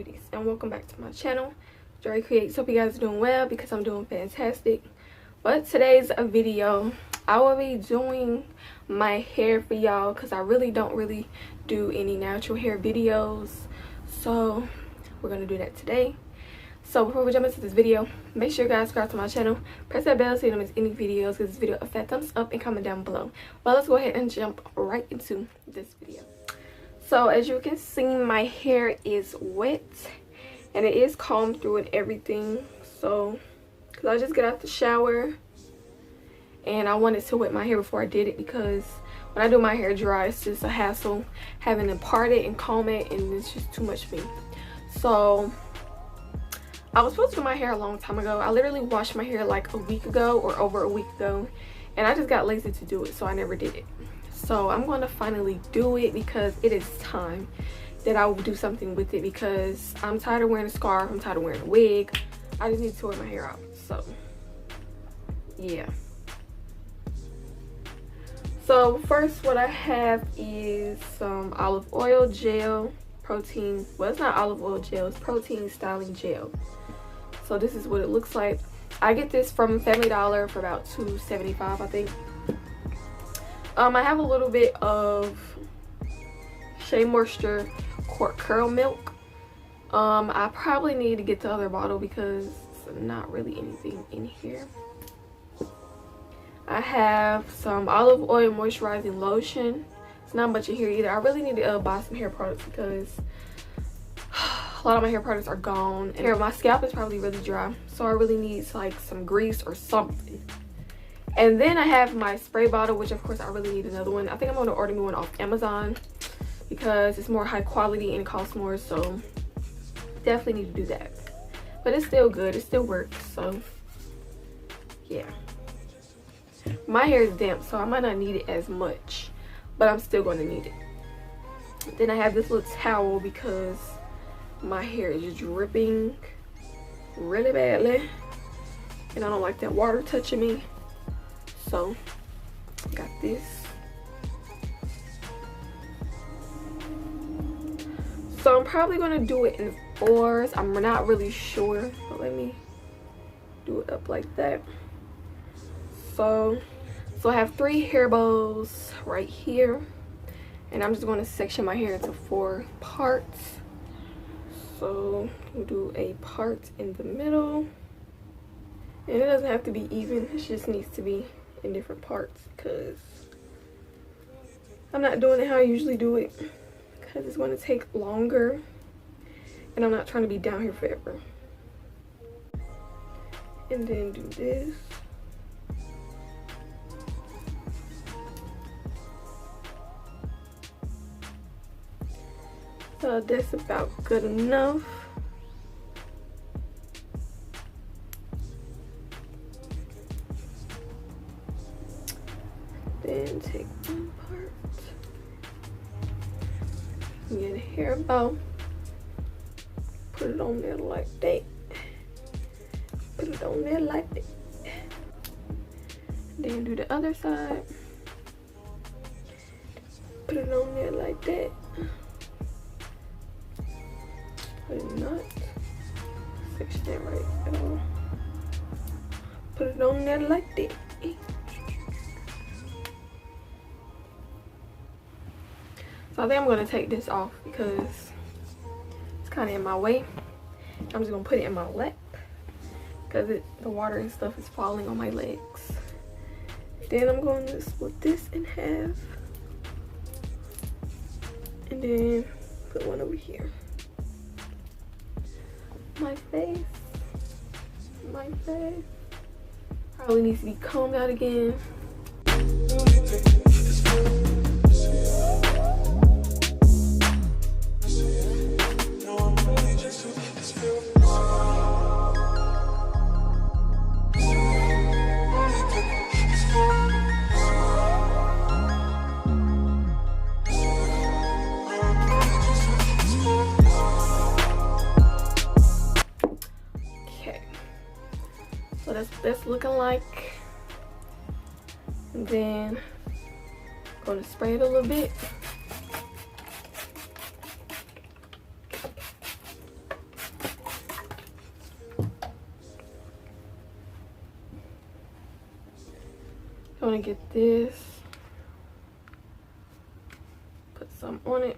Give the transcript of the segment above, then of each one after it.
beauties, and welcome back to my channel, Joy Creates. Hope you guys are doing well because I'm doing fantastic. But today's a video, I will be doing my hair for y'all because I really don't do any natural hair videos, so we're gonna do that today. So before we jump into this video, make sure you guys subscribe to my channel, press that bell so you don't miss any videos. Give this video a fat thumbs up and comment down below. Well, let's go ahead and jump right into this video. So as you can see, my hair is wet and it is combed through and everything. So because I just get out the shower and I wanted to wet my hair before I did it, because when I do my hair dry, it's just a hassle having to part it and comb it, and it's just too much for me. So I was supposed to do my hair a long time ago. I literally washed my hair like a week ago or over a week ago, and I just got lazy to do it, so I never did it. So I'm going to finally do it because it is time that I will do something with it, because I'm tired of wearing a scarf. I'm tired of wearing a wig. I just need to wear my hair out. So yeah. So first, what I have is some olive oil gel, protein. Well, it's not olive oil gel, it's protein styling gel. So this is what it looks like. I get this from Family Dollar for about $2.75, I think. I have a little bit of Shea Moisture Curl Milk. I probably need to get the other bottle because it's not really anything in here. I have some olive oil moisturizing lotion. It's not much in here either. I really need to buy some hair products because a lot of my hair products are gone. And my scalp is probably really dry, so I really need like some grease or something. And then I have my spray bottle, which of course I really need another one. I think I'm going to order me one off Amazon because it's more high quality and costs more, so definitely need to do that. But it's still good, it still works, so yeah. My hair is damp, so I might not need it as much, but I'm still going to need it. Then I have this little towel because my hair is dripping really badly and I don't like that water touching me. So got this. So I'm probably going to do it in fours. I'm not really sure, but let me do it up like that. So I have 3 hair bows right here, and I'm just going to section my hair into 4 parts. So we'll do a part in the middle, and it doesn't have to be even, it just needs to be in different parts because I'm not doing it how I usually do it because it's going to take longer and I'm not trying to be down here forever. And then do this. So that's about good enough. Then take one part, get a hair bow, put it on there like that, put it on there like that. Then do the other side, put it on there like that. But not section that right at all. Put it on there like that. So I think I'm going to take this off because it's kind of in my way. I'm just going to put it in my lap because the water and stuff is falling on my legs. Then I'm going to split this in half and then put one over here. My face probably needs to be combed out again. So that's looking like. And then I'm going to spray it a little bit. gonna get this, put some on it.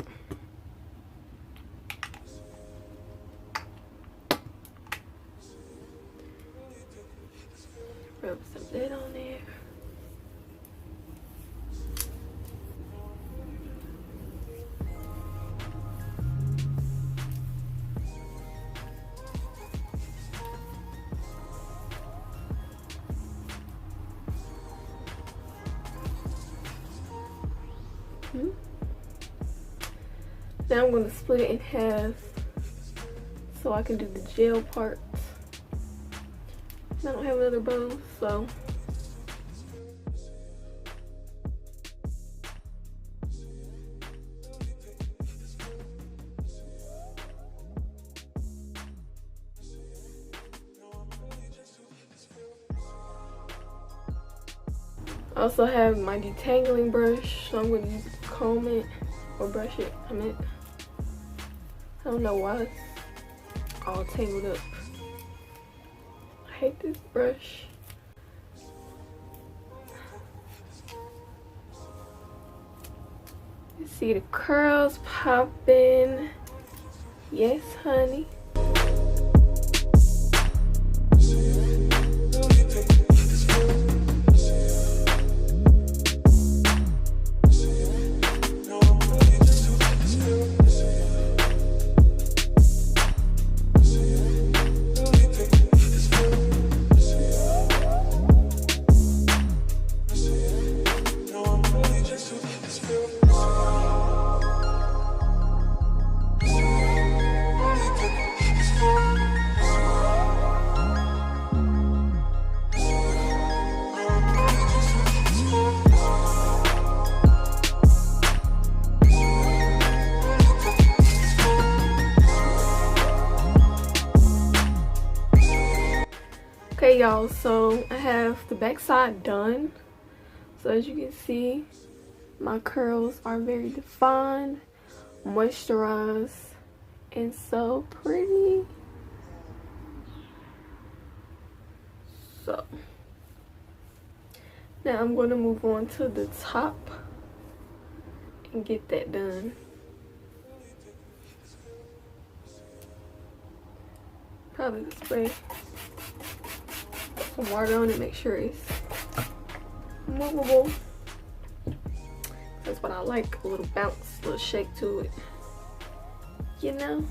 Rub some of that on there. Now I'm going to split it in half so I can do the gel part. I don't have another bowl, so I also have my detangling brush, so I'm going to use it to comb it or brush it. I don't know why it's all tangled up. I hate this brush. You see the curls popping. Yes, honey. Okay, y'all, so I have the back side done. So as you can see, my curls are very defined, moisturized, and so pretty. So now I'm going to move on to the top and get that done. Probably spray some water on it, make sure it's movable. That's what I like, a little bounce, a little shake to it, you know.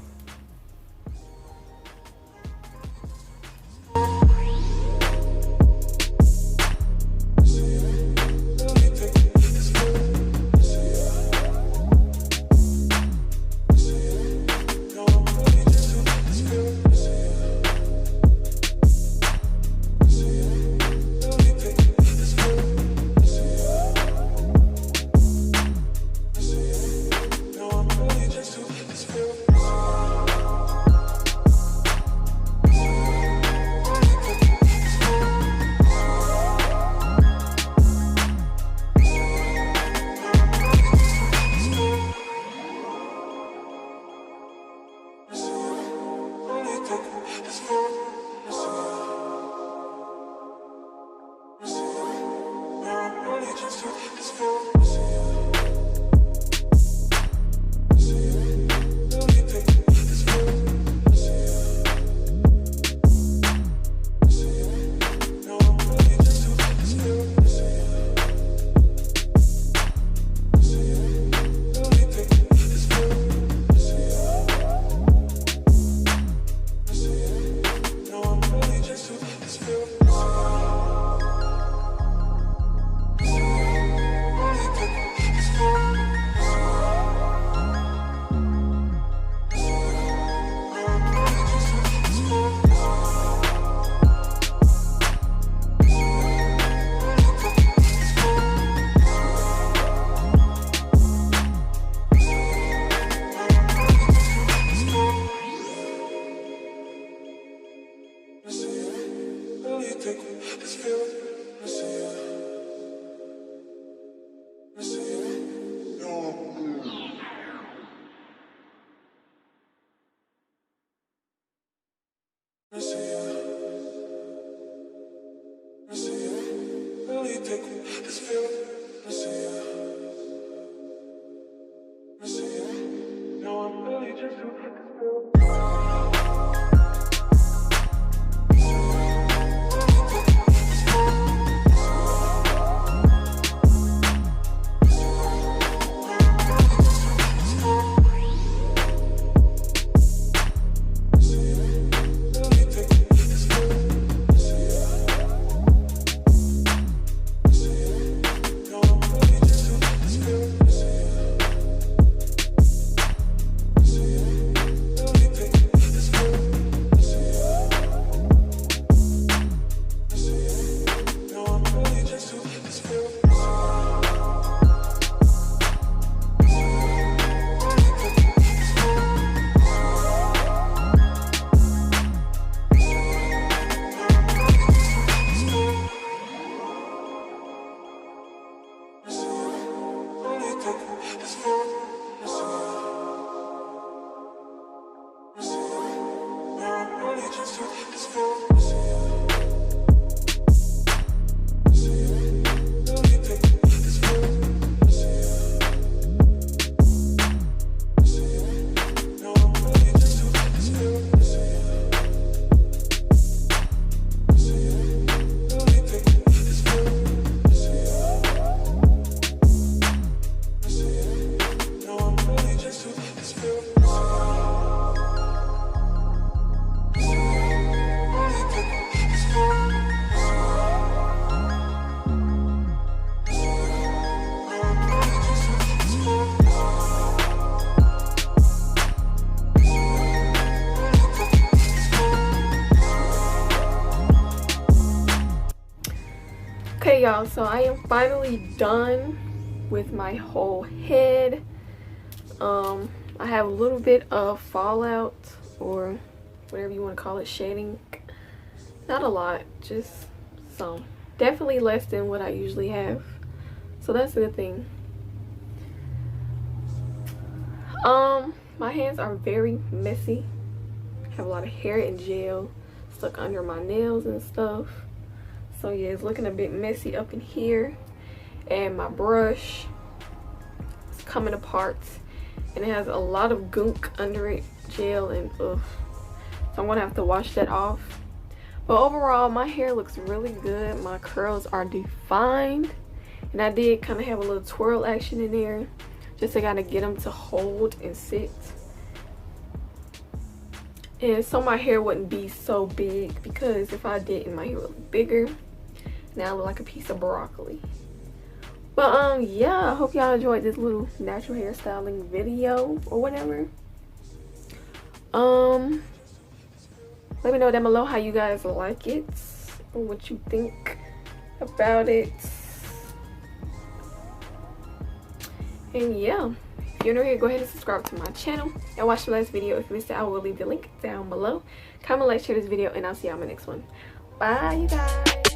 Okay, y'all, so I am finally done with my whole head. I have a little bit of fallout, or whatever you want to call it, shading. Not a lot, just some. Definitely less than what I usually have, so that's a good thing. My hands are very messy. I have a lot of hair and gel stuck under my nails and stuff. So yeah, it's looking a bit messy up in here, and my brush is coming apart, and it has a lot of gook under it, gel, and so I'm gonna have to wash that off. But overall, my hair looks really good. My curls are defined, and I did kind of have a little twirl action in there, just to kind of get them to hold and sit, and so my hair wouldn't be so big, because if I didn't, my hair would look bigger. Now I look like a piece of broccoli. But yeah, I hope y'all enjoyed this little natural hairstyling video or whatever. Let me know down below how you guys like it, or what you think about it. And yeah, if you're new here, go ahead and subscribe to my channel and watch the last video. If you missed it, I will leave the link down below. Comment, like, share this video, and I'll see y'all in my next one. Bye, you guys.